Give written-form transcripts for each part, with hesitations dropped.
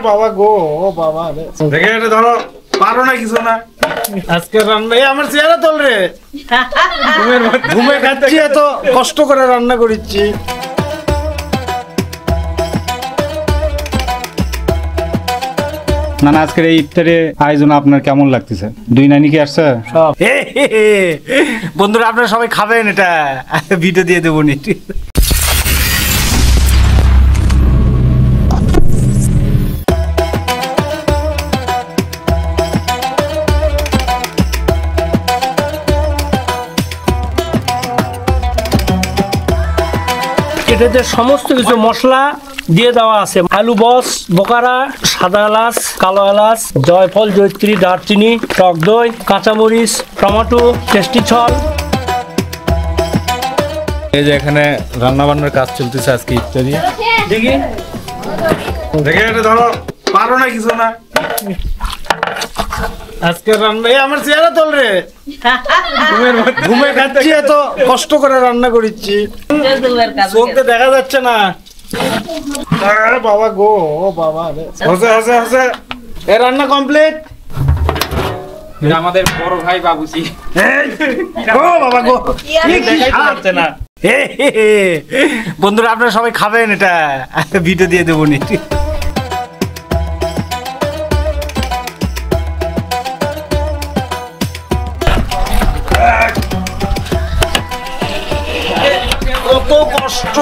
বাবা গো, ও বাবা রে, দেখে এটা ধরো, পারো না কিছু না। আজকে রান্না আমার চেহারা তোল রে, ঘুমে খাচ্ছি, এত কষ্ট করে রান্না করেছি। না না, আজকের এই ইফতারে আয়োজন আপনার কেমন লাগতেছে? দুই নানি কি আসছে? সব বন্ধুরা আপনারা সবাই খাবেন, এটা ভিডিও দিয়ে দেবো নি। এটাতে সমস্ত কিছু মশলা দিয়ে দেওয়া আছে। আলু বস, বোকারা, সাদা এলাচ, কালো এলাচ, জয়ফল, জয়ত্রী, দারচিনি, টক দই, কাঁচামরিচ, টমেটো, টেস্টি ছল। এই যে এখানে রান্না বান্নার কাজ চলতেছে আজকে ইফতারি। দেখি দেখে এটা ধরো, পারো না কিছু না। আজকে রান্না আমার চেহারা তোল রে, ঘুমে খাচ্ছি, এত কষ্ট করে রান্না করেছি, চোখে দেখা যাচ্ছে না। বাবা গো, ও বাবা রে, হসে হসে হসে। এ রান্না কমপ্লিট। আমাদের বড় ভাই বাবুজি। ও বাবা গো, দেখা যাচ্ছে না। বন্ধুরা আপনারা সবাই খাবেন, এটা ভিডিও দিয়ে দেবো নি। কত কষ্ট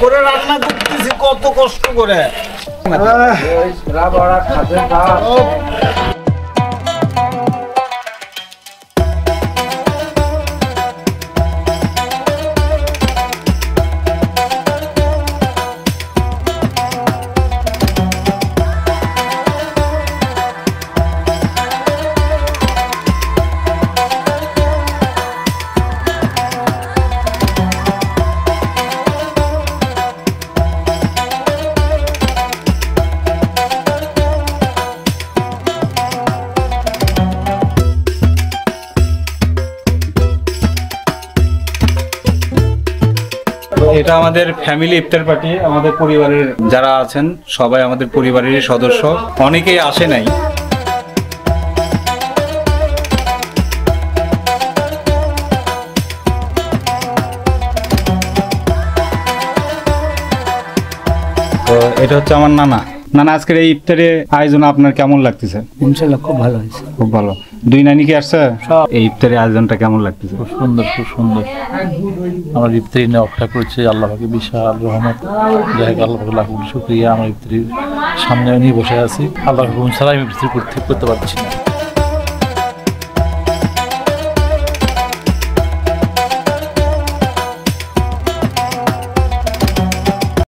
করে রান্না করতেছি, কত কষ্ট করে। এটা আমাদের ফ্যামিলি ইফতার পার্টি। আমাদের পরিবারের যারা আছেন সবাই আমাদের পরিবারেরই সদস্য, অনেকেই আসে নাই। তো এটা হচ্ছে আমার নানা। নানা, আজকের এই ইফতারে আয়োজন আপনার কেমন লাগতেছে? ইনশাল্লাহ খুব ভালো হয়েছে। খুব ভালো। দুই নানি কি আসছে? এই ইফতারে আয়োজনটা কেমন লাগতেছে? খুব সুন্দর, খুব সুন্দর। আমার ইফতারি নিয়ে অপেক্ষা করছি, আল্লাহ পাকে বিশাল রহমত। যাই হোক, আল্লাহ পাকে লাখ শুকরিয়া। আমার ইফতারির সামনে নিয়ে বসে আছি, আল্লাহ ছাড়া আমি ইফতারি করতে পারছি না।